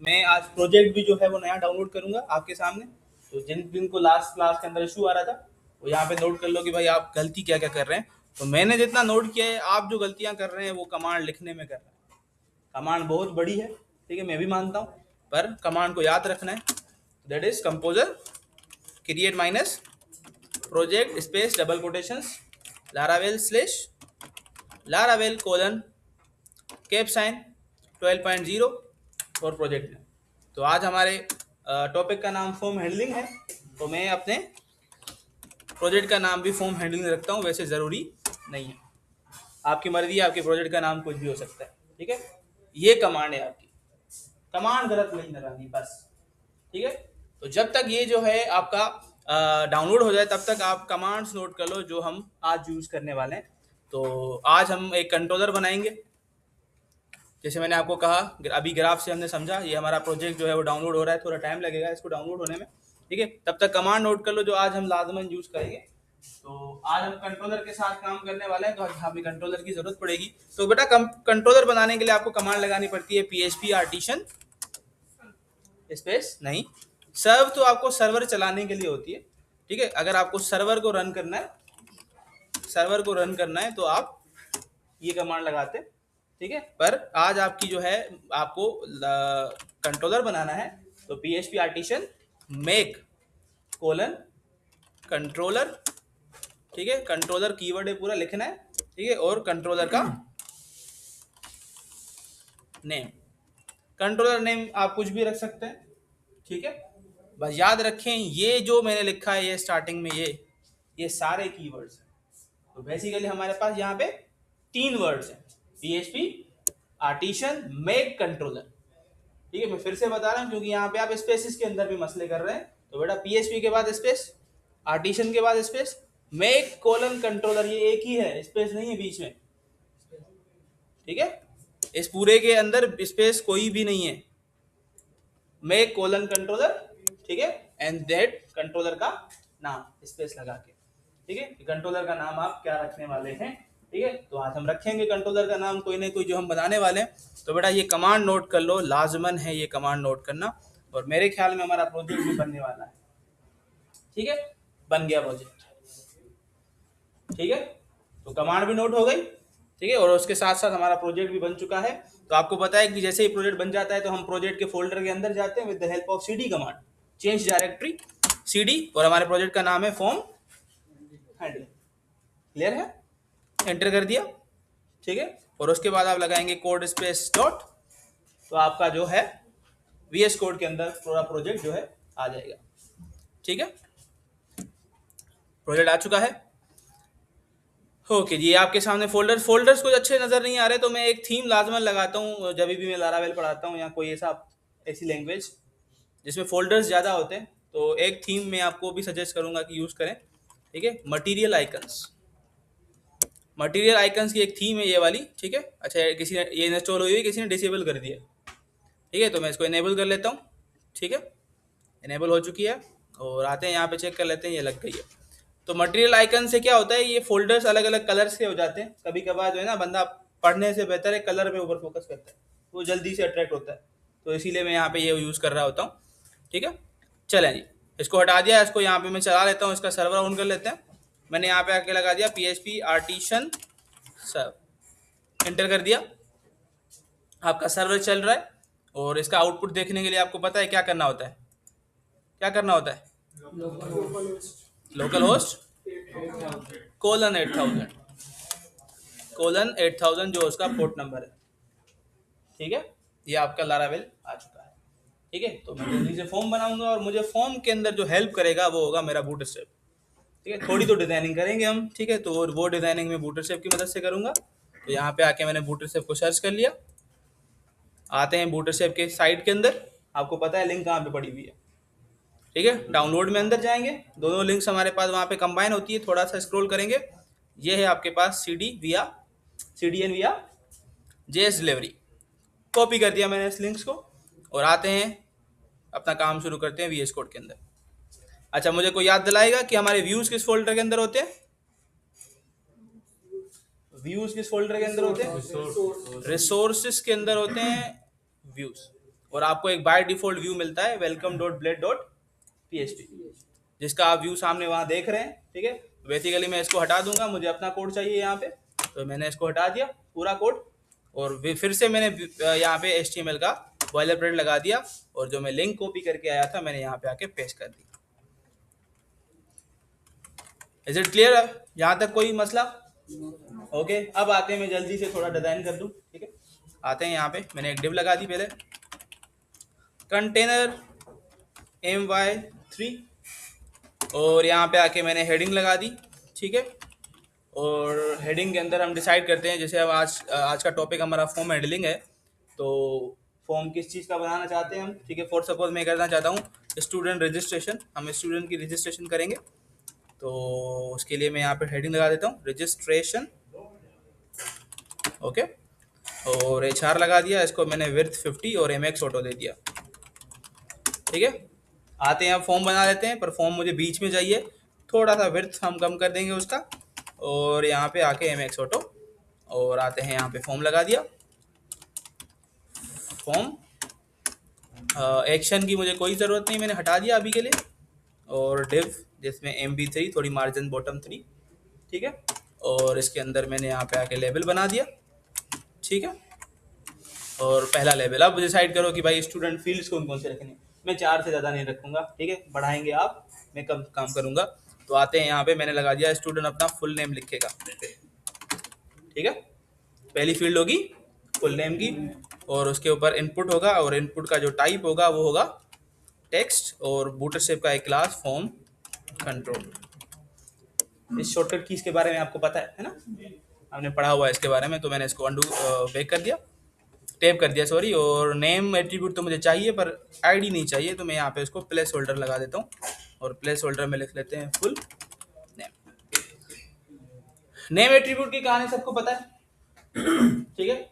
मैं आज प्रोजेक्ट भी जो है वो नया डाउनलोड करूंगा आपके सामने। तो जिन को लास्ट क्लास के अंदर इशू आ रहा था वो यहाँ पे नोट कर लो कि भाई आप गलती क्या क्या कर रहे हैं। तो मैंने जितना नोट किया है, आप जो गलतियां कर रहे हैं वो कमांड लिखने में कर रहे हैं। कमांड बहुत बड़ी है, ठीक है, मैं भी मानता हूँ, पर कमांड को याद रखना है। That is composer create minus project space double quotations Laravel slash Laravel colon cap sine 12.0 और प्रोजेक्ट नेम। तो आज हमारे टॉपिक का नाम फॉर्म हैंडलिंग है, तो मैं अपने प्रोजेक्ट का नाम भी फॉर्म हैंडलिंग रखता हूँ। वैसे ज़रूरी नहीं है, आपकी मर्जी है, आपके प्रोजेक्ट का नाम कुछ भी हो सकता है, ठीक है। ये कमांड है आपकी, कमांड गलत नहीं लगानी बस, ठीक है। तो जब तक ये जो है आपका डाउनलोड हो जाए तब तक आप कमांड्स नोट कर लो जो हम आज यूज़ करने वाले हैं। तो आज हम एक कंट्रोलर बनाएंगे, जैसे मैंने आपको कहा अभी ग्राफ से हमने समझा। ये हमारा प्रोजेक्ट जो है वो डाउनलोड हो रहा है, थोड़ा टाइम लगेगा इसको डाउनलोड होने में, ठीक है। तब तक कमांड नोट कर लो जो आज हम लाजमन यूज करेंगे। तो आज हम कंट्रोलर के साथ काम करने वाले हैं, तो हमें कंट्रोलर की जरूरत पड़ेगी। तो बेटा कंट्रोलर बनाने के लिए आपको कमांड लगानी पड़ती है PHP आर्टिशन स्पेस नहीं, सर्व तो आपको सर्वर चलाने के लिए होती है, ठीक है। अगर आपको सर्वर को रन करना है, सर्वर को रन करना है तो आप ये कमांड लगाते, ठीक है। पर आज आपकी जो है आपको कंट्रोलर बनाना है, तो PHP artisan make colon controller, ठीक है। कंट्रोलर कीवर्ड है पूरा लिखना है, ठीक है। और कंट्रोलर का नेम, कंट्रोलर नेम आप कुछ भी रख सकते हैं, ठीक है। बस याद रखें ये जो मैंने लिखा है ये स्टार्टिंग में ये सारे कीवर्ड्स हैं। तो बेसिकली हमारे पास यहाँ पे 3 वर्ड्स हैं, PHP आर्टिशन मेक कंट्रोलर, ठीक है। मैं फिर से बता रहा हूँ क्योंकि यहाँ पे आप स्पेसिस के अंदर भी मसले कर रहे हैं। तो बेटा PHP के बाद स्पेस, आर्टिशन के बाद स्पेस, मेक कोलन कंट्रोलर, ये एक ही है, स्पेस नहीं है बीच में, ठीक है। इस पूरे के अंदर स्पेस कोई भी नहीं है, मेक कोलन कंट्रोलर, ठीक है। एंड दैट कंट्रोलर का नाम स्पेस लगा के, ठीक है। कंट्रोलर का नाम आप क्या रखने वाले हैं, ठीक है। तो आज हम रखेंगे कंट्रोलर का नाम कोई ना कोई जो हम बनाने वाले हैं। तो बेटा ये कमांड नोट कर लो, लाजमन है ये कमांड नोट करना। और मेरे ख्याल में हमारा प्रोजेक्ट भी बनने वाला है, ठीक है। बन गया प्रोजेक्ट, ठीक है। तो कमांड भी नोट हो गई, ठीक है। और उसके साथ साथ हमारा प्रोजेक्ट भी बन चुका है। तो आपको पता है कि जैसे ही प्रोजेक्ट बन जाता है तो हम प्रोजेक्ट के फोल्डर के अंदर जाते हैं with the help of CD command, change directory CD, और हमारे प्रोजेक्ट का नाम है फॉर्म हैंडलिंग। क्लियर है, एंटर कर दिया, ठीक है। और उसके बाद आप लगाएंगे कोड स्पेस डॉट, तो आपका जो है VS कोड के अंदर पूरा प्रोजेक्ट जो है आ जाएगा, ठीक है। प्रोजेक्ट आ चुका है, ओके जी। आपके सामने फोल्डर्स कुछ अच्छे नज़र नहीं आ रहे, तो मैं एक थीम लाजमन लगाता हूँ जब भी मैं लारावेल पढ़ाता हूँ या कोई ऐसी लैंग्वेज जिसमें फोल्डर्स ज़्यादा होते हैं। तो एक थीम मैं आपको भी सजेस्ट करूँगा कि यूज़ करें, ठीक है। मटीरियल आइकन्स, मटीरियल आइकन्स की एक थीम है ये वाली, ठीक है। अच्छा, किसी ने ये इंस्टॉल हुई है, किसी ने डिसेबल कर दिया, ठीक है। तो मैं इसको इनेबल कर लेता हूँ, ठीक है। इनेबल हो चुकी है। और आते हैं यहाँ पे चेक कर लेते हैं, ये लग गई है। तो मटेरियल आइकन से क्या होता है, ये फोल्डर्स अलग अलग कलर्स के हो जाते हैं। कभी कभार जो है ना बंदा पढ़ने से बेहतर है कलर पे ऊपर फोकस करता है, वो जल्दी से अट्रैक्ट होता है। तो इसीलिए मैं यहाँ पे ये यूज़ कर रहा होता हूँ, ठीक है। चलें जी, इसको हटा दिया, इसको यहाँ पे मैं चला लेता हूँ, इसका सर्वर ऑन कर लेते हैं। मैंने यहाँ पे आके लगा दिया PHP आर्टिशन सर्व, एंटर कर दिया, आपका सर्वर चल रहा है। और इसका आउटपुट देखने के लिए आपको पता है क्या करना होता है, क्या करना होता है, लोकल होस्ट कोलन 8000 जो उसका पोर्ट नंबर है, ठीक है। ये आपका लारावेल आ चुका है, ठीक है। तो मैं जल्दी से फॉर्म बनाऊंगा और मुझे फॉर्म के अंदर जो हेल्प करेगा वो होगा मेरा बूटस्ट्रैप, ठीक है। थोड़ी तो डिजाइनिंग करेंगे हम, ठीक है। तो वो डिजाइनिंग में बूटस्ट्रैप की मदद से करूंगा। तो यहाँ पे आके मैंने बूटस्ट्रैप को सर्च कर लिया। आते हैं बूटस्ट्रैप के साइट के अंदर, आपको पता है लिंक कहाँ पे पड़ी हुई है, ठीक है। डाउनलोड में अंदर जाएंगे, दोनों लिंक्स हमारे पास वहाँ पे कंबाइन होती है। थोड़ा सा स्क्रॉल करेंगे, ये है आपके पास CDN via JS delivery, copy कर दिया मैंने इस लिंक्स को। और आते हैं अपना काम शुरू करते हैं VS कोड के अंदर। अच्छा, मुझे कोई याद दिलाएगा कि हमारे व्यूज किस फोल्डर के अंदर होते हैं, व्यूज किस फोल्डर के अंदर होते हैं, रिसोर्सेस के अंदर होते हैं व्यूज, और आपको एक बाय डिफॉल्ट व्यू मिलता है welcome.blade.php, जिसका आप व्यू सामने वहां देख रहे हैं। ठीक है, बेसिकली मैं इसको हटा दूंगा, मुझे अपना कोड चाहिए यहाँ पे, तो मैंने इसको हटा दिया पूरा कोड, और फिर से मैंने यहाँ पे HTML का बॉयलर प्लेट लगा दिया, और जो मैं लिंक कॉपी करके आया था मैंने यहाँ पे आके पेस्ट कर दी। Is it clear? यहाँ तक कोई मसला? ओके, अब आते हैं, मैं जल्दी से थोड़ा डिजाइन कर दूं। ठीक है, आते हैं यहाँ पे, मैंने एक डिव लगा दी पहले, कंटेनर my3, और यहाँ पे आके मैंने हेडिंग लगा दी। ठीक है, और हेडिंग के अंदर हम डिसाइड करते हैं, जैसे अब आज का टॉपिक हमारा फॉर्म हैंडलिंग है, तो फॉर्म किस चीज़ का बनाना चाहते हैं हम। ठीक है, फॉर सपोज मैं करना चाहता हूँ स्टूडेंट रजिस्ट्रेशन, हम स्टूडेंट की रजिस्ट्रेशन करेंगे, तो उसके लिए मैं यहाँ पे हेडिंग लगा देता हूँ रजिस्ट्रेशन। ओके, और HR लगा दिया, इसको मैंने विड्थ 50 और MX ऑटो दे दिया। ठीक है, आते हैं अब फॉर्म बना लेते हैं, पर फॉर्म मुझे बीच में चाहिए, थोड़ा सा विड्थ हम कम कर देंगे उसका, और यहाँ पे आके MX ऑटो, और आते हैं यहाँ पे फॉर्म लगा दिया। फॉर्म एक्शन की मुझे कोई ज़रूरत नहीं, मैंने हटा दिया अभी के लिए, और डिव जिसमें MB3 थोड़ी मार्जिन बॉटम 3। ठीक है, और इसके अंदर मैंने यहाँ पे आके लेबल बना दिया। ठीक है, और पहला लेवल, अब डिसाइड करो कि भाई स्टूडेंट फील्ड्स कौन कौन से रखने। मैं 4 से ज़्यादा नहीं रखूंगा। ठीक है, बढ़ाएंगे आप, मैं कम काम करूंगा। तो आते हैं यहाँ पे, मैंने लगा दिया स्टूडेंट अपना फुल नेम लिखेगा। ठीक है, पहली फील्ड होगी फुल नेम की, और उसके ऊपर इनपुट होगा, और इनपुट का जो टाइप होगा वो होगा टेक्स्ट, और बूटस्ट्रैप का एक क्लास फॉर्म कंट्रोल। इस शॉर्टकट कीज के बारे में आपको पता है ना, आपने पढ़ा हुआ है इसके बारे में, तो मैंने इसको अंडू बैक कर दिया, टैप कर दिया सॉरी। और नेम एट्रीब्यूट तो मुझे चाहिए, पर आईडी नहीं चाहिए, तो मैं यहाँ पे इसको प्लेस होल्डर लगा देता हूँ, और प्लेस होल्डर में लिख लेते हैं फुल नेम। नेम एट्रीब्यूट की कहानी सबको पता है। ठीक है,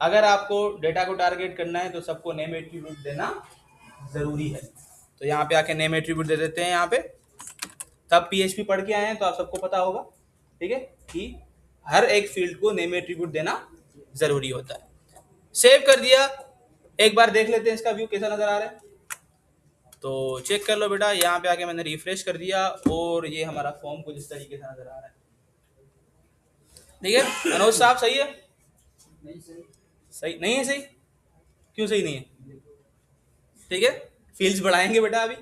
अगर आपको डेटा को टारगेट करना है तो सबको नेम एट्रीब्यूट देना जरूरी है। तो यहाँ पे आके नेम एट्रीब्यूट दे देते हैं यहाँ पे। तब PHP पढ़ के आए हैं तो आप सबको पता होगा, ठीक है, कि हर एक फील्ड को नेम एट्रीब्यूट देना जरूरी होता है। सेव कर दिया, एक बार देख लेते हैं इसका व्यू कैसा नजर आ रहा है। तो चेक कर लो बेटा, यहाँ पे आके मैंने रिफ्रेश कर दिया, और ये हमारा फॉर्म कुछ इस तरीके से नजर आ रहा है। ठीक है मनोज साहब, सही है? सही नहीं है? सही क्यों सही नहीं है? ठीक है, फील्ड्स बढ़ाएंगे बेटा अभी।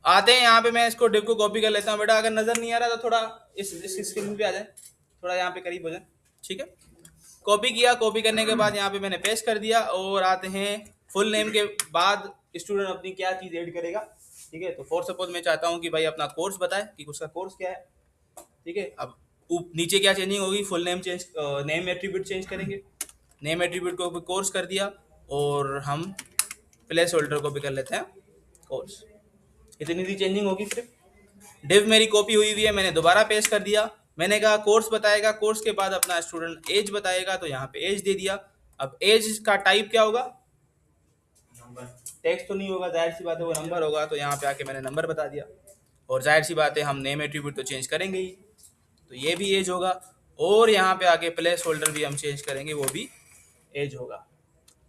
आते हैं यहाँ पे, मैं इसको डिव को कॉपी कर लेता हूँ बेटा, अगर नजर नहीं आ रहा तो थोड़ा इस स्क्रीन पे आ जाए, थोड़ा यहाँ पे करीब हो जाए। ठीक है, कॉपी किया, कॉपी करने के बाद यहाँ पे मैंने पेस्ट कर दिया, और आते हैं फुल नेम के बाद स्टूडेंट अपनी क्या चीज़ ऐड करेगा। ठीक है, तो फॉर सपोज मैं चाहता हूँ कि भाई अपना कोर्स बताए कि उसका कोर्स क्या है। ठीक है, अब नीचे क्या चेंजिंग होगी, full name change, name attribute change करेंगे, नेम एट्रीब्यूट को भी कोर्स कर दिया, और हम प्लेस होल्डर को भी कर लेते हैं कोर्स। इतनी सी चेंजिंग होगी सिर्फ। डिव मेरी कॉपी हुई हुई है, मैंने दोबारा पेस्ट कर दिया, मैंने कहा कोर्स बताएगा, कोर्स के बाद अपना स्टूडेंट एज बताएगा, तो यहाँ पे एज दे दिया। अब एज का टाइप क्या होगा? टेक्स्ट तो नहीं होगा, जाहिर सी बात है वो नंबर होगा, तो यहाँ पे आके मैंने नंबर बता दिया, और जाहिर सी बात है हम नेम एट्रीब्यूट तो चेंज करेंगे ही, तो ये भी एज होगा, और यहाँ पे आके प्लेस होल्डर भी हम चेंज करेंगे, वो भी एज होगा।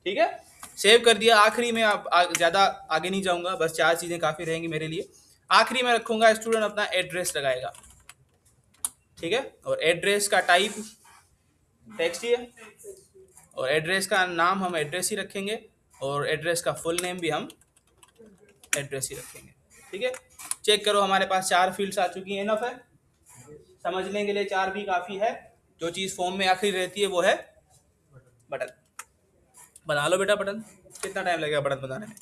ठीक है, सेव कर दिया। आखिरी में आप ज़्यादा आगे नहीं जाऊँगा, बस 4 चीज़ें काफ़ी रहेंगी मेरे लिए। आखिरी में रखूँगा स्टूडेंट अपना एड्रेस लगाएगा। ठीक है, और एड्रेस का टाइप टेक्स्ट ही है, और एड्रेस का नाम हम एड्रेस ही रखेंगे, और एड्रेस का फुल नेम भी हम एड्रेस ही रखेंगे। ठीक है, चेक करो हमारे पास 4 फील्ड्स आ चुकी हैं, इनफ है समझने के लिए, 4 भी काफ़ी है। जो चीज़ फॉर्म में आखिरी रहती है वो है बटन। बना लो बेटा बटन, कितना टाइम लगेगा बटन बनाने में।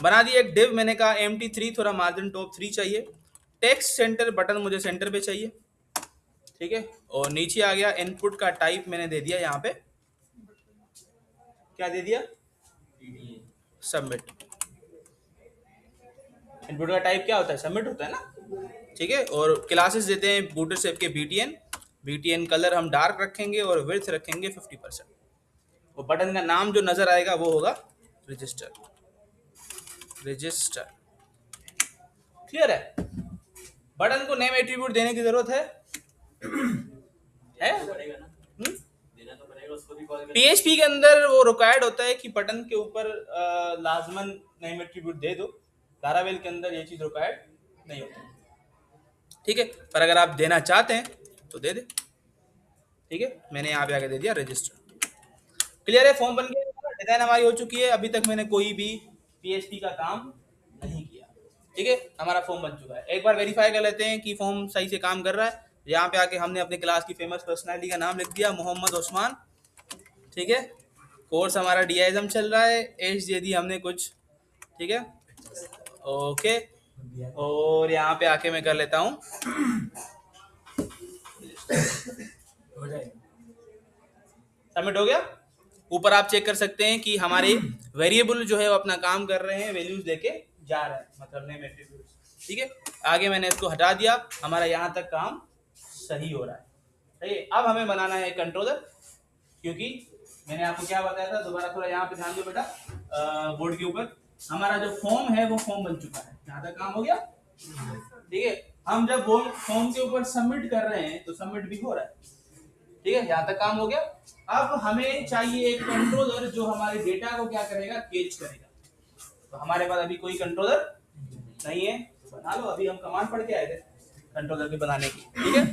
बना दिया एक डिव, मैंने कहा MT3 थोड़ा मार्जिन टॉप 3 चाहिए, टेक्स्ट सेंटर बटन मुझे सेंटर पे चाहिए। ठीक है, और नीचे आ गया इनपुट का टाइप मैंने दे दिया यहाँ पे, क्या दे दिया? सबमिट। इनपुट का टाइप क्या होता है? सबमिट होता है ना। ठीक है, और क्लासेस देते हैं बूटस्ट्रैप के BTN कलर हम डार्क रखेंगे, और विड्थ रखेंगे 50%। वो बटन का नाम जो नजर आएगा वो होगा रजिस्टर। क्लियर है? बटन को नेम एट्रीब्यूट देने की जरूरत है? पीएचपी के अंदर वो रिक्वायर्ड होता है कि बटन के ऊपर लाजमन नेम एट्रीब्यूट दे दो। लारावेल के अंदर ये चीज रिक्वायर्ड नहीं होती, ठीक है। पर अगर आप देना चाहते हैं तो दे दे, ठीक है। मैंने यहाँ पे आके दे दिया रजिस्टर। क्लियर है, फॉर्म बन गया, डिजाइन हमारी हो चुकी है। अभी तक मैंने कोई भी पीएचपी का काम नहीं किया, ठीक है। हमारा फॉर्म बन चुका है। एक बार वेरीफाई कर लेते हैं कि फॉर्म सही से काम कर रहा है। यहाँ पे आके हमने अपनी क्लास की फेमस पर्सनैलिटी का नाम लिख दिया, मोहम्मद उस्मान, ठीक है। कोर्स हमारा डीआईएसएम चल रहा है, एज दे दी हमने कुछ, ठीक है, ओके। और यहाँ पे आके मैं कर लेता हूँ, सबमिट हो गया। ऊपर आप चेक कर सकते हैं कि हमारे वेरिएबल जो है वो अपना काम कर रहे हैं, वैल्यूज लेके जा रहे हैं, मतलब नेम एट्रीब्यूट्स, ठीक है। आगे मैंने इसको हटा दिया, हमारा यहाँ तक काम सही हो रहा है, सही है। अब हमें बनाना है कंट्रोलर, क्योंकि मैंने आपको क्या बताया था, दोबारा थोड़ा यहाँ पे ध्यान दो बेटा, बोर्ड के ऊपर हमारा जो फॉर्म है वो फॉर्म बन चुका है, यहाँ तक काम हो गया, ठीक है। हम जब फॉर्म के ऊपर सबमिट कर रहे हैं तो सबमिट भी हो रहा है, ठीक है, यहाँ तक काम हो गया। अब हमें चाहिए एक कंट्रोलर जो हमारे डेटा को क्या करेगा, कैच करेगा। तो हमारे पास अभी कोई कंट्रोलर नहीं है, बना लो। अभी हम कमांड पढ़ के आए थे कंट्रोलर के बनाने की, ठीक है।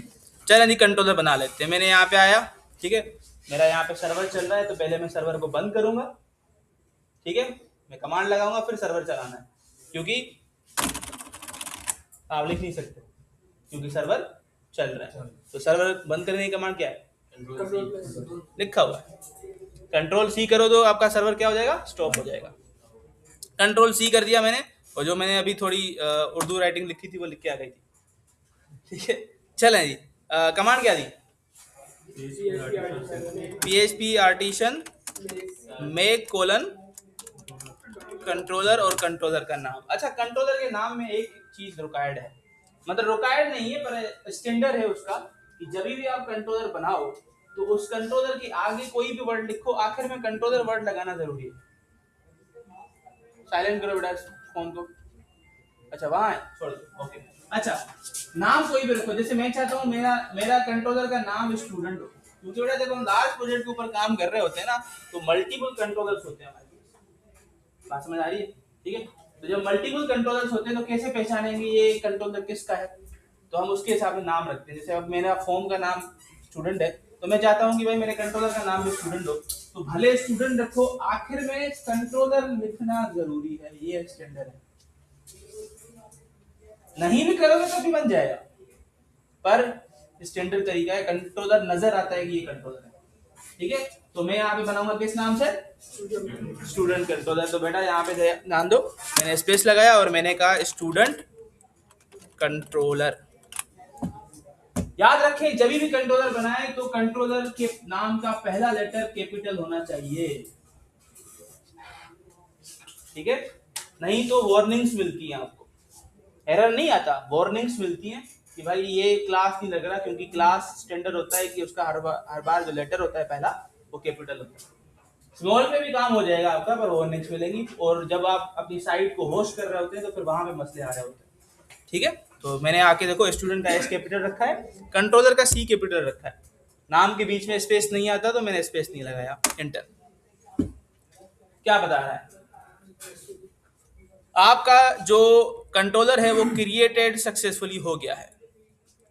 चल नहीं, कंट्रोलर बना लेते हैं। मैंने यहाँ पे आया, ठीक है, मेरा यहाँ पे सर्वर चल रहा है, तो पहले मैं सर्वर को बंद करूंगा, ठीक है। मैं कमांड लगाऊंगा, फिर सर्वर चलाना है, क्योंकि आप लिख नहीं सकते क्योंकि सर्वर चल रहा है। तो सर्वर बंद करने की कमांड क्या है, लिखा हुआ है, कंट्रोल सी करो तो आपका सर्वर क्या हो जाएगा, स्टॉप हो जाएगा। कंट्रोल सी कर दिया मैंने, और जो मैंने अभी थोड़ी उर्दू राइटिंग लिखी थी वो लिख के आ गई थी, ठीक है। चलें जी, कमांड क्या दी, PHP artisan make colon controller और कंट्रोलर का नाम। अच्छा, कंट्रोलर के नाम में एक चीज रिक्वायर्ड है, मतलब रिक्वायर्ड नहीं है पर स्टैंडर्ड है उसका, कि जब भी आप कंट्रोलर बनाओ तो उस कंट्रोलर के आगे कोई भी वर्ड लिखो, आखिर में कंट्रोलर वर्ड लगाना जरूरी है। साइलेंट करो बेटा फोन को, अच्छा वहां है, छोड़ दो, ओके। अच्छा, नाम कोई भी रखो, जैसे मैं चाहता हूँ मेरा कंट्रोलर का नाम स्टूडेंट हो, क्योंकि बेटा जब हम लार्ज प्रोजेक्ट के ऊपर काम कर रहे होते हैं ना, तो मल्टीपल कंट्रोलर्स होते हैं हमारे पास, बात समझ आ रही है, ठीक है। तो जब मल्टीपल कंट्रोलर्स होते हैं तो कैसे पहचानेंगे ये कंट्रोलर किसका है, तो हम उसके हिसाब से नाम रखते हैं। जैसे अब मेरा फॉर्म का नाम स्टूडेंट है, तो मैं चाहता हूँ कि भाई मेरे कंट्रोलर का नाम भी स्टूडेंट हो, तो भले स्टूडेंट रखो, आखिर में कंट्रोलर लिखना जरूरी है, ये स्टैंडर्ड है। नहीं भी करोगे तो भी बन जाएगा, पर स्टैंडर्ड तरीका है, कंट्रोलर नजर आता है कि ये कंट्रोलर है, ठीक है। तो मैं यहाँ पे बनाऊंगा किस नाम से, स्टूडेंट कंट्रोलर। तो बेटा यहाँ पे ध्यान दो, मैंने स्पेस लगाया और मैंने कहा स्टूडेंट कंट्रोलर। याद रखें, जब भी कंट्रोलर बनाए तो कंट्रोलर के नाम का पहला लेटर कैपिटल होना चाहिए, ठीक है। नहीं तो वार्निंग्स मिलती हैं आपको, एरर नहीं आता, वार्निंग्स मिलती हैं कि भाई ये क्लास नहीं लग रहा, क्योंकि क्लास स्टैंडर्ड होता है कि उसका हर बार जो लेटर होता है पहला वो कैपिटल होता है। स्मॉल पे भी काम हो जाएगा आपका, पर वार्निंग्स मिलेंगी, और जब आप अपनी साइट को होस्ट कर रहे होते हैं तो फिर वहां पे मसले आ रहे होते हैं, ठीक है। तो मैंने आके देखो, स्टूडेंट का एस कैपिटल रखा है, कंट्रोलर का सी कैपिटल रखा है, नाम के बीच में स्पेस नहीं आता तो मैंने स्पेस नहीं लगाया, एंटर। क्या बता रहा है आपका जो कंट्रोलर है वो क्रिएटेड सक्सेसफुली हो गया है,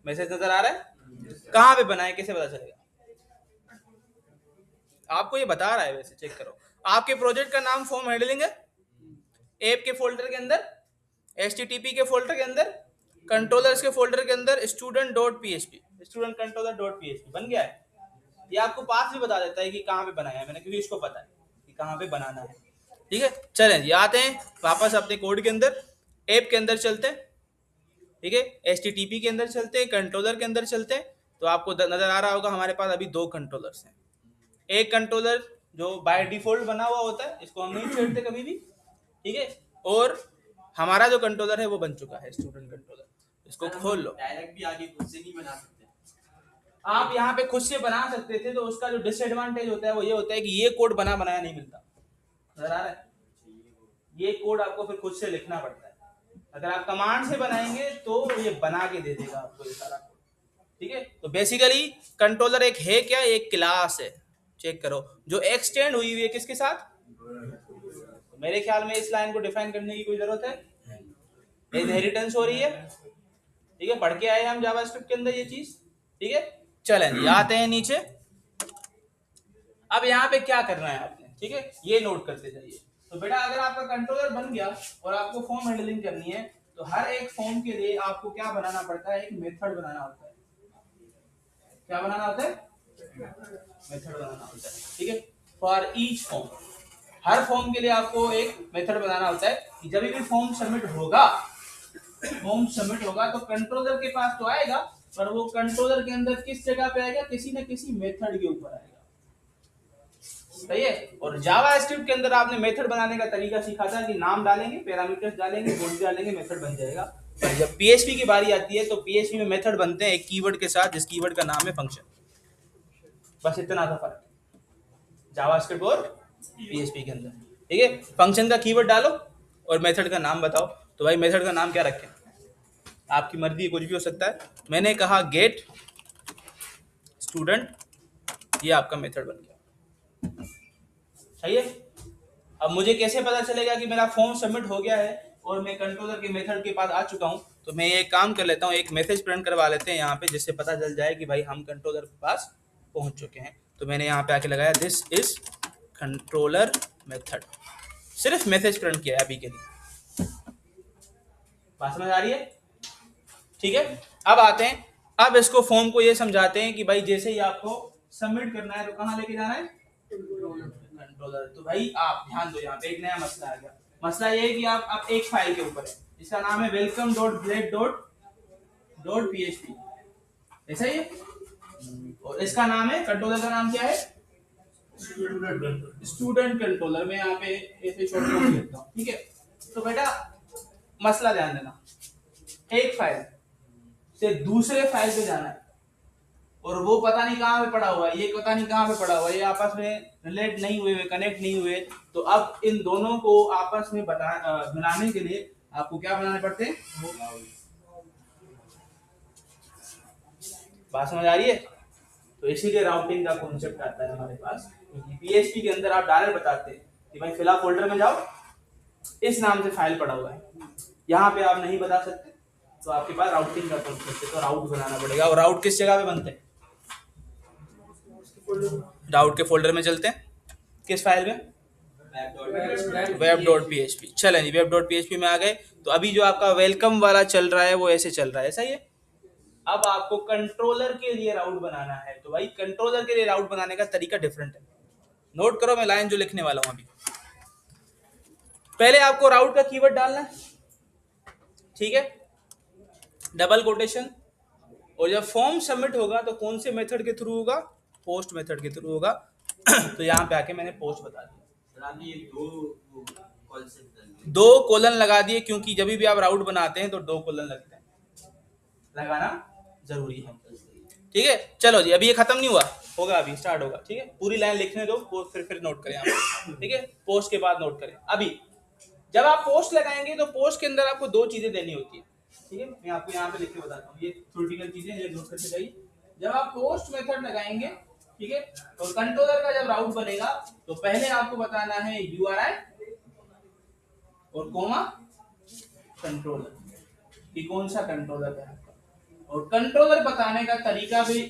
मैसेज नजर आ रहा है, कहां पे बनाए कैसे पता चलेगा, आपको ये बता रहा है, वैसे चेक करो। आपके प्रोजेक्ट का नाम फॉर्म हैंडलिंग है, ऐप के फोल्डर के अंदर, HTTP के फोल्डर के अंदर, कंट्रोलर्स के फोल्डर के अंदर student.php, student controller dot php बन गया है। ये आपको पास भी बता देता है कि कहाँ पे बनाया है मैंने, क्योंकि इसको पता है कि कहाँ पे बनाना है, ठीक है। चलें जी, आते हैं वापस अपने कोड के अंदर, ऐप के अंदर चलते हैं, ठीक है, HTTP के अंदर चलते हैं, कंट्रोलर के अंदर चलते हैं। तो आपको नजर आ रहा होगा हमारे पास अभी दो कंट्रोलर्स हैं, एक कंट्रोलर जो बाय डिफॉल्ट बना हुआ होता है, इसको हम नहीं छेड़ते कभी भी, ठीक है, और हमारा जो कंट्रोलर है वो बन चुका है स्टूडेंट कंट्रोलर। इसको खोल लो, डायरेक्ट भी आगे खुद से नहीं बना सकते, आप यहाँ पे खुद से बना सकते थे, तो उसका जो डिसएडवांटेज होता है वो ये होता है कि ये कोड बना बनाया नहीं मिलता, नजर आ रहा है, ये कोड आपको फिर खुद से लिखना पड़ता है। अगर आप कमांड से बनाएंगे तो ये बना के दे देगा आपको ये सारा कोड, ठीक है। तो बेसिकली कंट्रोलर एक है क्या, एक क्लास है, चेक करो, जो एक्सटेंड हुई हुई है किसके साथ? मेरे ख्याल में इस लाइन को डिफाइन करने की कोई जरूरत है? इनहेरिटेंस हो रही है, ठीक है, पढ़ के आए हम जावास्क्रिप्ट के अंदर ये चीज, ठीक है। चलें आते हैं नीचे। अब यहाँ पे क्या करना है आपने, ठीक है, ये नोट करते जाइए। तो बेटा अगर आपका कंट्रोलर बन गया और आपको फॉर्म हैंडलिंग करनी है, तो हर एक फॉर्म के लिए आपको क्या बनाना पड़ता है? एक मेथड बनाना होता है। क्या बनाना होता है? मेथड बनाना होता है, ठीक है। For each form, her form के लिए आपको एक मेथड बनाना होता है कि जब भी फॉर्म सबमिट होगा, तो कंट्रोलर के पास तो आएगा, पर वो कंट्रोलर के अंदर किस जगह पे आएगा? किसी न किसी मेथड के ऊपर आएगा, सही है। और जावा स्क्रिप्ट के अंदर आपने मेथड बनाने का तरीका सीखा था कि नाम डालेंगे, पैरामीटर्स डालेंगे, बॉडी डालेंगे, मेथड बन जाएगा। पर जब पीएचपी की बारी आती है तो पीएचपी में मेथड बनते हैं एक कीवर्ड के साथ, जिस कीवर्ड का नाम है फंक्शन। बस इतना सा फर्क है जावास्क्रिप्ट और पीएचपी के अंदर, ठीक है। फंक्शन का कीवर्ड डालो और मेथड का नाम बताओ। तो भाई मेथड का नाम क्या रखें? आपकी मर्जी, कुछ भी हो सकता है। मैंने कहा गेट स्टूडेंट, ये आपका मेथड बन गया, सही है। अब मुझे कैसे पता चलेगा कि मेरा फॉर्म सबमिट हो गया है और मैं कंट्रोलर के मेथड के पास आ चुका हूं? तो मैं ये काम कर लेता हूं, एक मैसेज प्रिंट करवा लेते हैं यहाँ पे, जिससे पता चल जाए कि भाई हम कंट्रोलर के पास पहुंच चुके हैं। तो मैंने यहाँ पे आके लगाया दिस इज कंट्रोलर मेथड, सिर्फ मैसेज प्रिंट किया है अभी के लिए। बात समझ आ रही है? ठीक है। अब आते हैं, अब इसको फॉर्म को ये समझाते हैं कि भाई जैसे ही आपको सबमिट करना है तो कहाँ लेके जाना है? कंट्रोलर। तो भाई आप ध्यान दो, यहाँ पे एक नया मसला आ गया। मसला ये है कि आप एक फाइल के ऊपर है, इसका नाम है welcome.blade.php, ऐसा ही है। और इसका नाम है, कंट्रोलर का नाम क्या है? Student controller. मैं यहाँ पे ऐसे शॉर्ट नोट लिखता हूँ, ठीक है। तो बेटा मसला ध्यान देना, एक फाइल से दूसरे फाइल पे जाना है और वो पता नहीं कहाँ पे पड़ा हुआ है, ये पता नहीं कहाँ पे पड़ा हुआ है, ये आपस में रिलेट नहीं हुए, कनेक्ट नहीं हुए। तो अब इन दोनों को आपस में बनाने के लिए आपको क्या बनाने पड़ते हैं? बात समझ आ रही है? तो इसीलिए राउटिंग का कॉन्सेप्ट आता है हमारे पास, क्योंकि पीएचपी के अंदर आप डायरेक्ट बताते हैं कि भाई फिलहाल फोल्डर में जाओ, इस नाम से फाइल पड़ा हुआ है, यहाँ पे आप नहीं बता सकते, तो आपके पास राउटिंग का कॉन्सेप्ट है, तो राउट बनाना पड़ेगा। और राउट किस जगह पे बनते हैं? राउट के फोल्डर में चलते हैं, किस फाइल में? web.php। चलें जी, web.php में आ गए। तो अभी जो आपका वेलकम वाला चल रहा है वो ऐसे चल रहा है, सही है। अब आपको कंट्रोलर के लिए राउट बनाना है, तो भाई कंट्रोलर के लिए राउट बनाने का तरीका डिफरेंट है। नोट करो मैं लाइन जो लिखने वाला हूं अभी। पहले आपको राउट का कीवर्ड डालना है, ठीक है, डबल कोटेशन। और जब फॉर्म सबमिट होगा तो कौन से मेथड के थ्रू होगा? पोस्ट मेथड के थ्रू होगा। तो यहाँ पे आके मैंने पोस्ट बता दिया, दो कोलन लगा दिए, क्योंकि जब भी आप राउट बनाते हैं तो दो कोलन लगते हैं, लगाना जरूरी है, ठीक है। चलो जी, अभी ये खत्म नहीं हुआ, होगा अभी स्टार्ट होगा, ठीक है। पूरी लाइन लिखने दो, फिर नोट करें आप, ठीक है। पोस्ट के बाद नोट करें। अभी जब आप पोस्ट लगाएंगे तो पोस्ट के अंदर आपको दो चीजें देनी होती है, ठीक है। मैं आपको यहाँ पे लिख के बताता हूँ, ये थ्योरेटिकल चीजें, ये नोट करके जाइए। जब आप पोस्ट मेथड लगाएंगे, ठीक है, तो कंट्रोलर का जब राउट बनेगा तो पहले आपको बताना है यूआरआई और कोमा कंट्रोलर, कि कौन सा कंट्रोलर है आपका। और कंट्रोलर बताने का तरीका भी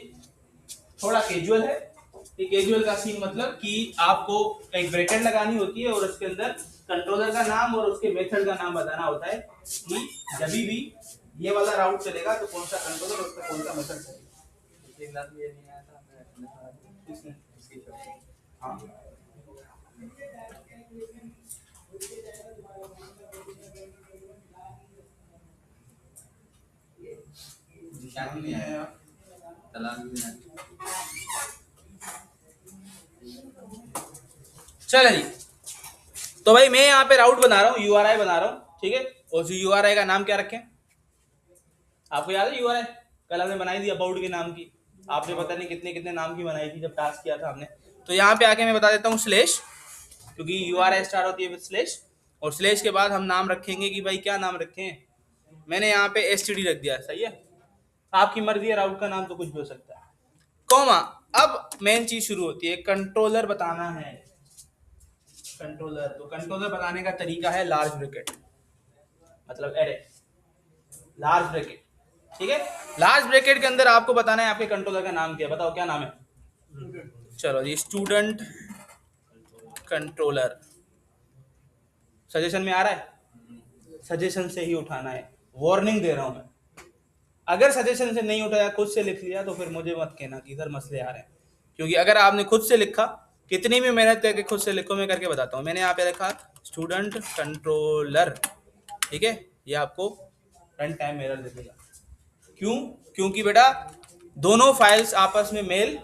थोड़ा कैजुअल है। कैजुअल का सीन मतलब कि आपको एक ब्रैकेट लगानी होती है और उसके अंदर कंट्रोलर का नाम और उसके मेथड का नाम बताना होता है कि जब भी ये वाला राउट चलेगा तो कौन सा कंट्रोलर, उसका कौन सा मेथड चलेगा। हाँ, नहीं आया, चलो जी। तो भाई मैं यहाँ पे राउट बना रहा हूँ, यूआरआई बना रहा हूँ, ठीक है। और यूआरआई का नाम क्या रखें? आपको याद है यूआरआई कल हमने बनाई थी अबाउट के नाम की, आपने पता नहीं कितने कितने नाम की बनाई थी जब टास्क किया था हमने। तो यहाँ पे आके मैं बता देता हूँ स्लैश, क्योंकि यूआरआई स्टार्ट होती है विद स्लैश, और स्लैश के बाद हम नाम रखेंगे कि भाई क्या नाम रखें। मैंने यहाँ पे एसटीडी रख दिया, सही है। आपकी मर्जी है, राउट का नाम तो कुछ भी हो सकता है। कॉमा, अब मेन चीज शुरू होती है, कंट्रोलर बताना है। कंट्रोलर, तो कंट्रोलर बताने का तरीका है लार्ज ब्रैकेट, मतलब एरे, लार्ज ब्रैकेट। ठीक है, लार्ज ब्रैकेट के अंदर आपको बताना है आपके कंट्रोलर का नाम क्या है। बताओ क्या नाम है? चलो जी, स्टूडेंट कंट्रोलर। सजेशन में आ रहा है? सजेशन से ही उठाना है, वार्निंग दे रहा हूं मैं। अगर सजेशन से नहीं उठाया, खुद से लिख लिया, तो फिर मुझे मत कहना कि इधर मसले आ रहे हैं, क्योंकि अगर आपने खुद से लिखा, कितनी भी मेहनत करके खुद से लिखो, मैं करके बताता हूँ। मैंने यहाँ पे लिखा स्टूडेंट कंट्रोलर, ठीक है, ये आपको रन टाइम एरर दे देगा। क्यों? क्योंकि बेटा दोनों फाइल्स आपस में मेल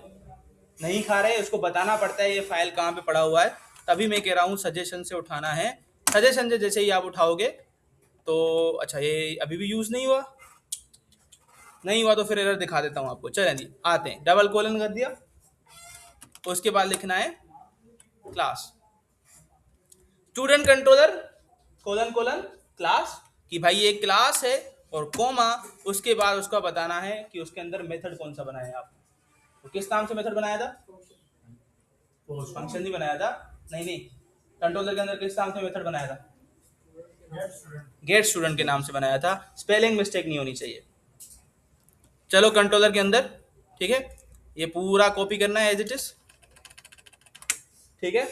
नहीं खा रहे, उसको बताना पड़ता है ये फाइल कहाँ पे पड़ा हुआ है। तभी मैं कह रहा हूँ सजेशन से उठाना है। सजेशन से जैसे ही आप उठाओगे तो अच्छा, ये अभी भी यूज नहीं हुआ, नहीं हुआ तो फिर एरर दिखा देता हूँ आपको। चलें जी, आते हैं। डबल कोलन कर दिया, उसके बाद लिखना है class student controller colon colon class, कि भाई ये क्लास है, और कोमा, उसके बाद उसका बताना है कि उसके अंदर मेथड कौन सा बनाया है आपने। तो किस नाम से मेथड बनाया था? फंक्शन नहीं बनाया था, नहीं नहीं, कंट्रोलर के अंदर किस नाम से मेथड बनाया था? गेट स्टूडेंट के नाम से बनाया था। स्पेलिंग मिस्टेक नहीं होनी चाहिए। चलो कंट्रोलर के अंदर, ठीक है, ये पूरा कॉपी करना है एज इट इज, ठीक है,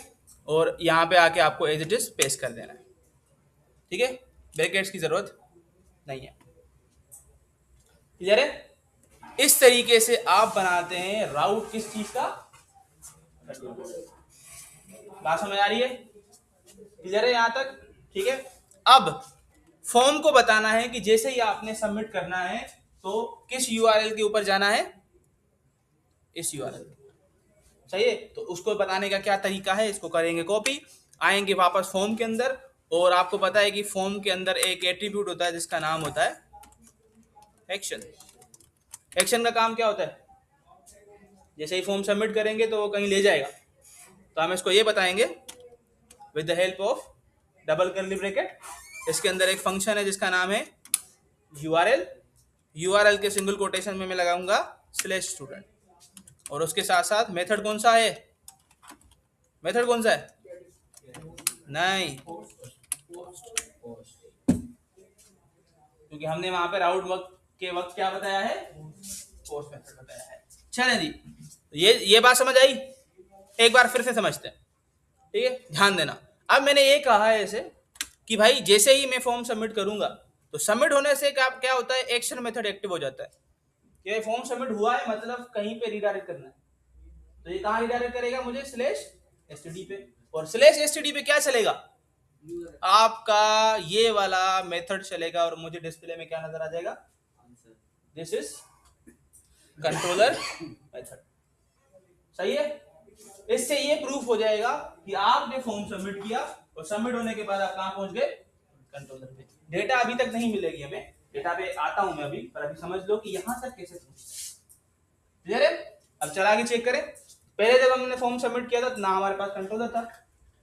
और यहाँ पे आके आपको एज इट इज पेस्ट कर देना है, ठीक है, ब्रैकेट्स की जरूरत नहीं है। क्लियर है? इस तरीके से आप बनाते हैं राउट किस चीज का? बात समझ आ रही है? क्लियर है यहां तक? ठीक है, अब फॉर्म को बताना है कि जैसे ही आपने सबमिट करना है तो किस यूआरएल के ऊपर जाना है? इस यूआरएल। सही है, तो उसको बताने का क्या तरीका है? इसको करेंगे कॉपी, आएंगे वापस फॉर्म के अंदर, और आपको पता है कि फॉर्म के अंदर एक एट्रीब्यूट होता है जिसका नाम होता है एक्शन। एक्शन का काम क्या होता है? जैसे ही फॉर्म सबमिट करेंगे तो वो कहीं ले जाएगा, तो हम इसको ये बताएंगे with the help of double curly bracket. इसके अंदर एक फंक्शन है जिसका नाम है यूआरएल। यूआरएल के सिंगल कोटेशन में मैं लगाऊंगा स्लैश स्टूडेंट, और उसके साथ साथ मेथड कौन सा है? मेथड कौन सा है? नहीं, क्योंकि हमने वहां पे राउट वक्त के वक्त क्या बताया है? पोस्ट मेथड बताया है। चलें जी, ये बात समझ आई? एक बार फिर से समझते हैं, ठीक है, ध्यान देना। अब मैंने ये कहा है ऐसे कि भाई जैसे ही मैं फॉर्म सबमिट करूंगा, तो सबमिट होने से क्या क्या होता है? एक्शन मेथड एक्टिव हो जाता है। ये फॉर्म सबमिट हुआ है, मतलब कहीं पे रिडायरेक्ट करना है, तो ये कहाँ रिडायरेक्ट करेगा मुझे? स्लैश एसटीडी पे। और स्लैश एसटीडी पे क्या चलेगा? आपका ये वाला मेथड चलेगा, और मुझे डिस्प्ले में क्या नजर आ जाएगा? This is controller method. सही है? इससे ये प्रूफ हो जाएगा कि आपने फॉर्म सबमिट किया, और सबमिट होने के बाद आप कहां पहुंच गए? कंट्रोलर पे। डेटा अभी तक नहीं मिलेगी हमें, डेटा पे आता हूं मैं अभी, पर अभी समझ लो कि यहां तक कैसे पहुंचे। क्लियर है? अब चला के चेक करें। पहले जब हमने फॉर्म सबमिट किया था, ना हमारे पास कंट्रोलर था,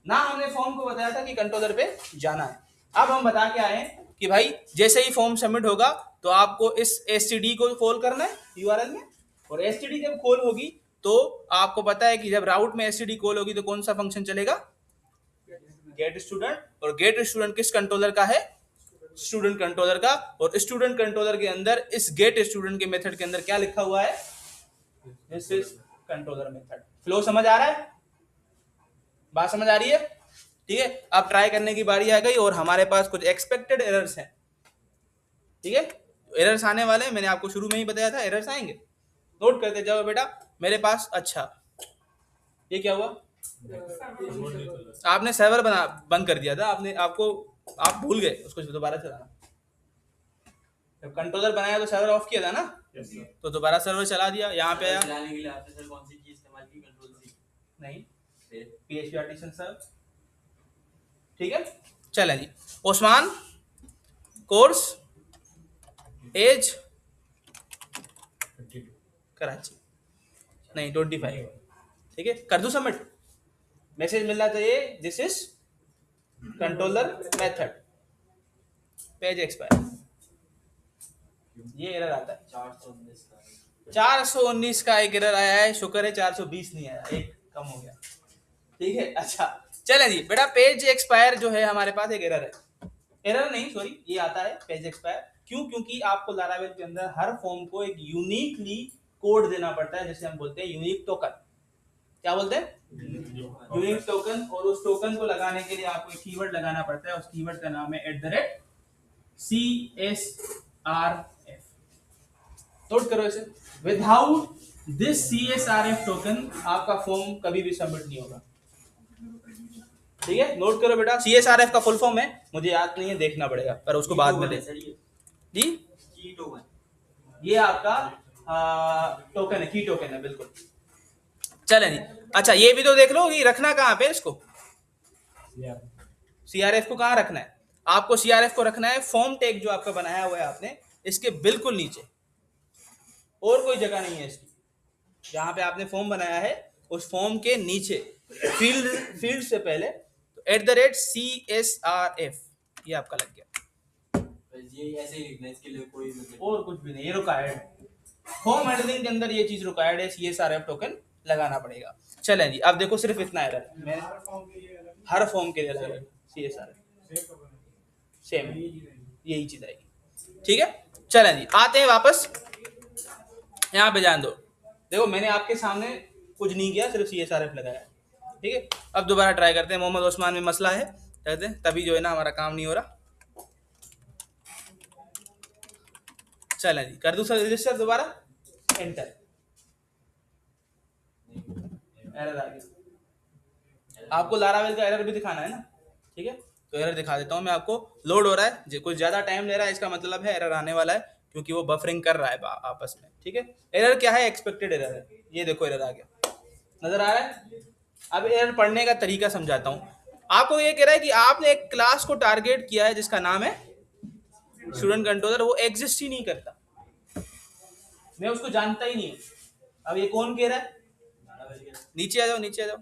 ना हमने फॉर्म को बताया था कि कंट्रोलर पे जाना है। अब हम बता के आए कि भाई जैसे ही फॉर्म सबमिट होगा तो आपको इस एसटीडी को कॉल करना है यूआरएल में, और एसटीडी जब कॉल होगी तो आपको पता है कि जब राउट में एसटीडी कॉल होगी तो कौन सा फंक्शन चलेगा? Get student. और गेट स्टूडेंट किस कंट्रोलर का है? स्टूडेंट कंट्रोलर का। और स्टूडेंट कंट्रोलर के अंदर इस गेट स्टूडेंट के मेथड के अंदर क्या लिखा हुआ है? This is controller method. Flow समझ आ रहा है? बात समझ आ रही है? ठीक है, अब ट्राई करने की बारी आ गई, और हमारे पास कुछ एक्सपेक्टेड एरर्स हैं। ठीक है, एरर्स आने वाले हैं, मैंने आपको शुरू में ही बताया था एरर्स आएंगे, नोट करते जाओ बेटा मेरे पास। अच्छा, ये क्या हुआ? आपने सर्वर बंद कर दिया था, आपने आप भूल गए उसको दोबारा चलाना। जब कंट्रोलर बनाया तो सर्वर ऑफ किया था ना? तो दोबारा सर्वर चला दिया, यहाँ पे आया। चलाने के लिए आपने सर कौन सी चीज इस्तेमाल की? Control C? नहीं, PHP आर्टिसन सर्वर। ठीक है, चलें जी। ओस्मान, कोर्स, एज कराची, नहीं 25। ठीक है, कर दूं सबमिट? मैसेज मिलना चाहिए this is controller method, page expire. ये एरर आता है। 419 का 419 का एक एरर आया है, शुक्र है 420 नहीं आया, एक कम हो गया। ठीक है, अच्छा चलें जी बेटा, पेज एक्सपायर जो है हमारे पास एक एरर है, एरर नहीं सॉरी, ये आता है पेज एक्सपायर। क्यों? क्योंकि आपको लारावेल के अंदर हर फॉर्म को एक यूनिकली कोड देना पड़ता है, जिसे हम बोलते हैं यूनिक टोकन। क्या बोलते हैं? Unique token. और उस टोकन को लगाने के लिए आपको एक कीवर्ड लगाना पड़ता है, उस कीवर्ड का नाम है @CSRF। नोट करो इसे। विदाउट दिस CSRF टोकन आपका फॉर्म कभी भी सबमिट नहीं होगा। ठीक है, नोट करो बेटा, CSRF का फुल फॉर्म है, मुझे याद नहीं है, देखना पड़ेगा, पर उसको बाद में देख। जी, की टोकन, ये आपका टोकन है, की टोकन है, बिल्कुल। चले जी, अच्छा ये भी तो देख लो कि रखना कहाँ पे इसको, CRF को कहाँ रखना है? आपको CRF को रखना है फॉर्म टैग जो आपका बनाया हुआ है आपने, इसके बिल्कुल नीचे, और कोई जगह नहीं है इसकी। जहां पे आपने फॉर्म बनाया है उस फॉर्म के नीचे फील्ड से पहले तो @CSRF ये आपका लग गया। बस ये ऐसे ही लिखना है, इसके लिए कोई मतलब और कुछ भी नहीं, ये रिक्वायर्ड है फॉर्म हैंडलिंग के अंदर, ये चीज रिक्वायर्ड है, CSRF टोकन लगाना पड़ेगा। चलें जी, अब देखो सिर्फ इतना एरर है, मैंने हर फॉर्म के लिए लगा CSRF सेम यही चीज आएगी। ठीक है, चलें जी, आते हैं वापस यहाँ पे, जान दो। देखो मैंने आपके सामने कुछ नहीं किया, सिर्फ CSRF लगाया। ठीक है, अब दोबारा ट्राई करते हैं। मोहम्मद उस्मान में मसला है, कहते हैं तभी जो है ना हमारा काम नहीं हो रहा। चलें जी, कर दूं सर रजिस्टर दोबारा, एंटर, एरर आ गया। आपको लारावेल का एरर भी दिखाना है ना, ठीक है, तो एरर दिखा देता हूँ मैं आपको। लोड हो रहा है, कुछ ज्यादा टाइम ले रहा है, इसका मतलब है एरर आने वाला है, क्योंकि वो बफरिंग कर रहा है आपस में। ठीक है, एरर क्या है? एक्सपेक्टेड एरर है, ये देखो एरर आ गया, नजर आ रहा है। अब एरर पढ़ने का तरीका समझाता हूँ आपको। ये कह रहा है कि आपने एक क्लास को टारगेट किया है जिसका नाम है स्टूडेंट कंट्रोलर, वो एग्जिस्ट ही नहीं करता, मैं उसको जानता ही नहीं हूँ। अब ये कौन कह रहा है? नीचे आ जाओ, नीचे आ जाओ।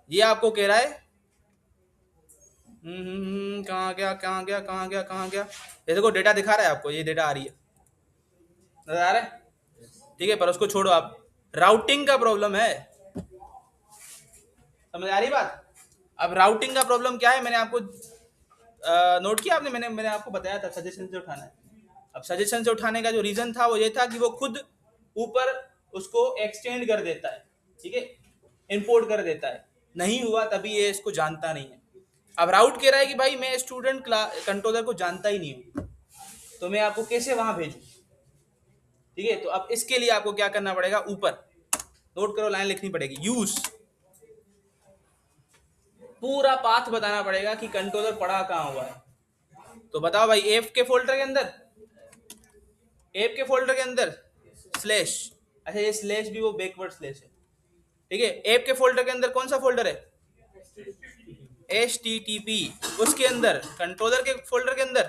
ये आपको कह रहा है कहाँ गया, कहाँ गया, कहाँ गया, कहाँ गया? ये देखो डेटा दिखा रहा है आपको, ये डेटा आ रही है, नजर आ रहा है? ठीक है, पर उसको छोड़ो, आप राउटिंग का प्रॉब्लम है, समझ आ रही बात? अब राउटिंग का प्रॉब्लम क्या है, मैंने आपको नोट किया आपने, मैंने आपको बताया था सजेशन से उठाना है। अब सजेशन से उठाने का जो रीजन था वो ये था कि वो खुद ऊपर उसको एक्सटेंड कर देता है, ठीक है, इंपोर्ट कर देता है, नहीं हुआ तभी ये इसको जानता नहीं है। अब राउट कह रहा है कि भाई मैं स्टूडेंट कंट्रोलर को जानता ही नहीं हूँ, तो मैं आपको कैसे वहां भेजूं? ठीक है, तो अब इसके लिए आपको क्या करना पड़ेगा, ऊपर नोट करो, लाइन लिखनी पड़ेगी, यूज, पूरा पाथ बताना पड़ेगा कि कंट्रोलर पड़ा कहां हुआ है। तो बताओ भाई, एफ के फोल्डर के अंदर, एप के फोल्डर के अंदर स्लैश, अच्छा ये स्लैश भी वो बैकवर्ड स्लैश है। ठीक है, एप के फोल्डर के अंदर कौन सा फोल्डर है? HTTP, उसके अंदर कंट्रोलर के फोल्डर के अंदर,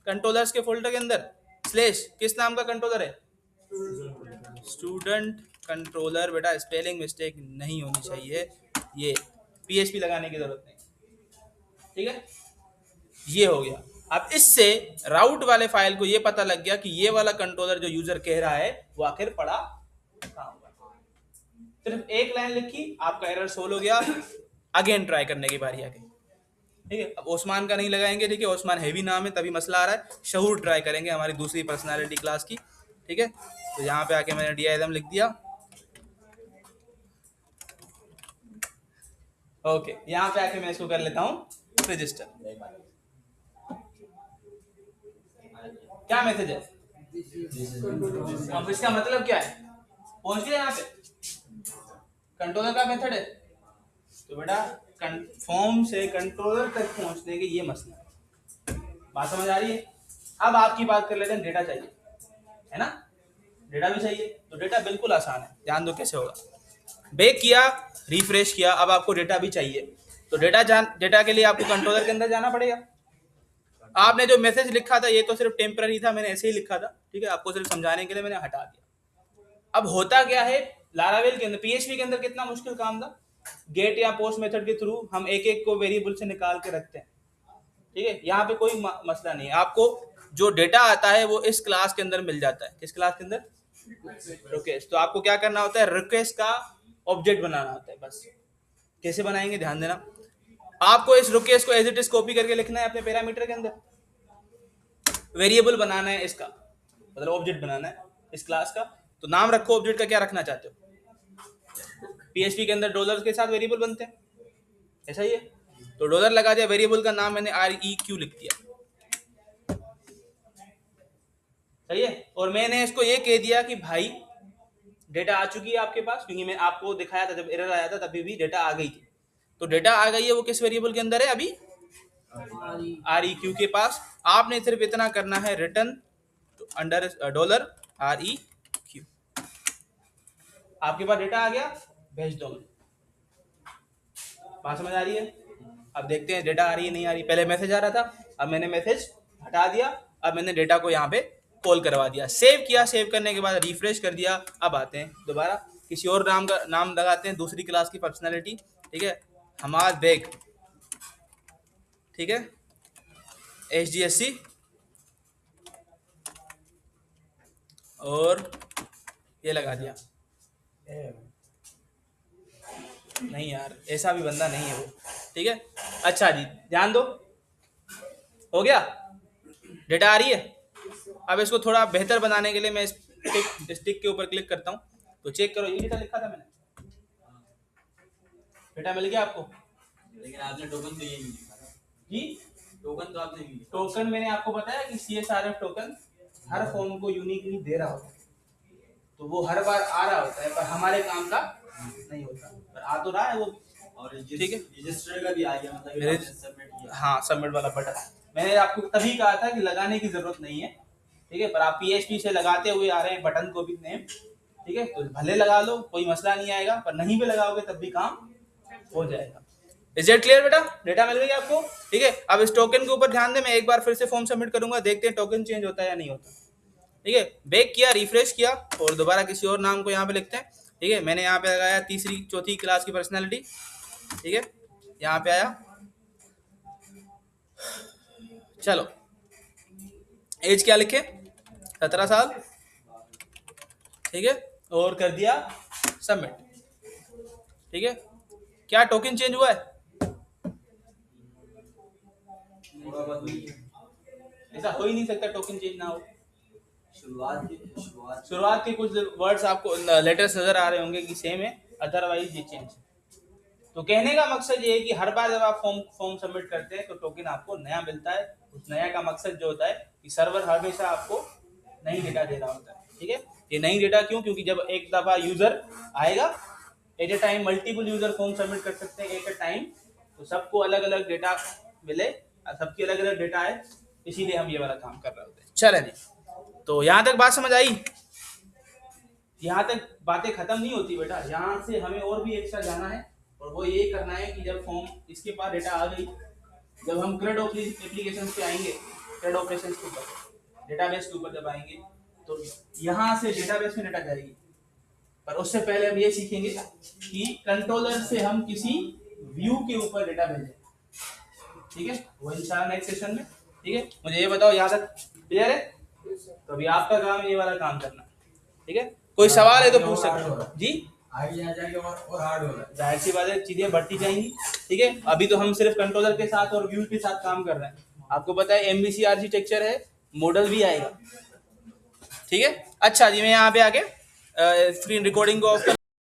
कंट्रोलर्स के फोल्डर के अंदर स्लैश, किस नाम का कंट्रोलर है? Student controller. बेटा स्पेलिंग मिस्टेक नहीं होनी चाहिए, ये PHP लगाने की जरूरत नहीं। ठीक है, ये हो गया। अब इससे राउट वाले फाइल को ये पता लग गया कि ये वाला कंट्रोलर जो यूजर कह रहा है वो आखिर पड़ा कहां हुआ। सिर्फ एक लाइन लिखी, आपका एरर सोल्व हो गया। अगेन ट्राई करने की बारी आ गई। ठीक है, अब ओस्मान का नहीं लगाएंगे, ठीक है, ओस्मान हैवी नाम है तभी मसला आ रहा है। शहूर ट्राई करेंगे, हमारी दूसरी पर्सनालिटी क्लास की। ठीक है, तो यहाँ पे आके मैंने DISM लिख दिया। ओके, यहाँ पे आके मैं इसको कर लेता हूँ रजिस्टर। क्या मैसेज है? अब इसका मतलब क्या है? पहुंच गए यहाँ पे, कंट्रोलर का मेथड है, तो बेटा फॉर्म से कंट्रोलर तक पहुंचने के ये मसला है। बात समझ आ रही है? अब आपकी बात कर लेते हैं, डेटा चाहिए है ना, डेटा भी चाहिए, तो डेटा बिल्कुल आसान है, ध्यान दो कैसे होगा। बेक किया, रिफ्रेश किया, अब आपको डेटा भी चाहिए, तो डेटा के लिए आपको कंट्रोलर के अंदर जाना पड़ेगा। आपने जो मैसेज लिखा था ये तो सिर्फ टेम्पररी था, मैंने ऐसे ही लिखा था, ठीक है, आपको सिर्फ समझाने के लिए मैंने हटा दिया। अब होता क्या है लारावेल के अंदर, PHP के अंदर कितना मुश्किल काम था, गेट या पोस्ट मेथड के थ्रू हम एक एक को वेरिएबल से निकाल के रखते हैं। ठीक है, यहाँ पे कोई मसला नहीं है, आपको जो डेटा आता है वो इस क्लास के अंदर मिल जाता है। किस क्लास के अंदर? रिक्वेस्ट। तो आपको क्या करना होता है, रिक्वेस्ट का ऑब्जेक्ट बनाना होता है बस। कैसे बनाएंगे ध्यान देना, आपको इस रिक्वेस्ट को एज इट इज कॉपी करके लिखना है अपने पैरामीटर के अंदर, वेरिएबल बनाना है इसका, मतलब ऑब्जेक्ट बनाना है इस क्लास का। तो नाम रखो ऑब्जेक्ट का, क्या रखना चाहते हो? पीएचपी के अंदर डॉलर के साथ वेरिएबल बनते हैं, ऐसा ही है। तो डॉलर लगा दिया, वेरिएबल का नाम मैंने REQ लिख दिया, सही है। और मैंने इसको ये कह दिया कि भाई डेटा आ चुकी है आपके पास, क्योंकि मैं आपको दिखाया था जब एरर आया था तभी भी डेटा आ गई थी। तो डेटा आ गई है, वो किस वेरिएबल के अंदर है अभी? REQ के पास। आपने सिर्फ इतना करना है, रिटर्न अंडर $REQ। आपके पास डेटा आ गया, भेज दो। बात समझ आ रही है? अब देखते हैं डेटा आ रही है नहीं आ रही। पहले मैसेज आ रहा था, अब मैंने मैसेज हटा दिया, अब मैंने डेटा को यहाँ पे कॉल करवा दिया, सेव किया। सेव करने के बाद रिफ्रेश कर दिया। अब आते हैं दोबारा, किसी और नाम का नाम लगाते हैं, दूसरी क्लास की पर्सनैलिटी, ठीक है, हमाद बेग, ठीक है, HDSC, और ये लगा दिया। नहीं यार, ऐसा भी बंदा नहीं है वो, ठीक है। अच्छा जी, ध्यान दो, हो गया, डेटा आ रही है। अब इसको थोड़ा बेहतर बनाने के लिए मैं स्टिक के ऊपर क्लिक करता हूँ, तो चेक करो, ये डेटा लिखा था मैंने, डेटा मिल गया आपको? लेकिन आपने टोकन तो ये नहीं लिखा था जी, टोकन तो आपने नहीं लिखा। टोकन मैंने आपको बताया कि CSRF टोकन हर फॉर्म को यूनिकली दे रहा होता है, तो वो हर बार आ रहा होता है, पर हमारे काम का नहीं होता, पर आ तो रहा है वो, और ठीक है। रजिस्टर का भी आ गया, मतलब मेरे- आपने सबमिट किया। हाँ, सबमिट वाला बटन मैंने आपको तभी कहा था कि लगाने की जरूरत नहीं है, ठीक है, पर आप PHP से लगाते हुए आ रहे हैं बटन को भी नेम, ठीक है, तो भले लगा लो, कोई मसला नहीं आएगा, पर नहीं भी लगाओगे तब भी काम हो जाएगा। इज इट क्लियर बेटा? डेटा मिल गई आपको, ठीक है। अब इस टोकन के ऊपर ध्यान दें, मैं एक बार फिर से फॉर्म सबमिट करूंगा, देखते हैं टोकन चेंज होता है या नहीं होता, ठीक है। बेक किया, रिफ्रेश किया, और दोबारा किसी और नाम को यहाँ पे लिखते हैं, ठीक है। मैंने यहाँ पे लगाया तीसरी चौथी क्लास की पर्सनैलिटी, ठीक है, यहाँ पे आया, चलो एज क्या लिखे, 17 साल, ठीक है, और कर दिया सबमिट, ठीक है। क्या टोकन चेंज हुआ है? थोड़ा बहुत नहीं है। ऐसा हो ही नहीं सकता टोकन चेंज ना हो। शुरुआत शुरुआत के कुछ वर्ड्स आपको लेटर्स नजर आ रहे होंगे कि सेम है, अदरवाइज ये चेंज। तो कहने का मकसद ये है कि हर बार जब आप फॉर्म सबमिट करते हैं तो टोकन आपको नया मिलता है। उस नया का मकसद जो होता है कि सर्वर हमेशा आपको नई डेटा दे रहा होता है, ठीक है। ये नई डेटा क्यों? क्योंकि जब एक दफा यूजर आएगा, at a time multiple user form submit कर सकते हैं एट ए टाइम, तो सबको अलग अलग डेटा मिले, सबकी अलग अलग डेटा है, इसीलिए हम ये वाला काम कर रहे होते हैं। चले जी, तो यहाँ तक बात समझ आई? यहाँ तक बातें खत्म नहीं होती बेटा, यहाँ से हमें और भी एक्स्ट्रा जाना है, और वो ये करना है कि जब फॉर्म इसके पास डेटा आ गई, जब हम CRUD एप्लीकेशन पे आएंगे, CRUD ऑपरेशंस के ऊपर, डेटाबेस के ऊपर जब आएंगे, तो यहाँ से डेटाबेस में डेटा जाएगी। पर उससे पहले हम ये सीखेंगे कि कंट्रोलर से हम किसी व्यू के ऊपर डेटा भेजें, ठीक है, वो इंशाल्लाह नेक्स्ट सेशन में, ठीक है। मुझे ये बताओ, यहाँ तक क्लियर है? तो अभी आपका काम ये वाला काम करना, ठीक है। कोई सवाल है तो पूछ सकते हो जी। आगे आ जाएगा और हार्ड हो रहा है। जाहिर सी बात है, चीजें बढ़ती जाएंगी, ठीक है। अभी तो हम सिर्फ कंट्रोलर के साथ और व्यू के साथ काम कर रहे हैं। आपको पता है MVC आर्किटेक्चर है, मॉडल भी आएगा, ठीक है। अच्छा जी, मैं यहाँ पे आके स्क्रीन रिकॉर्डिंग को ऑफ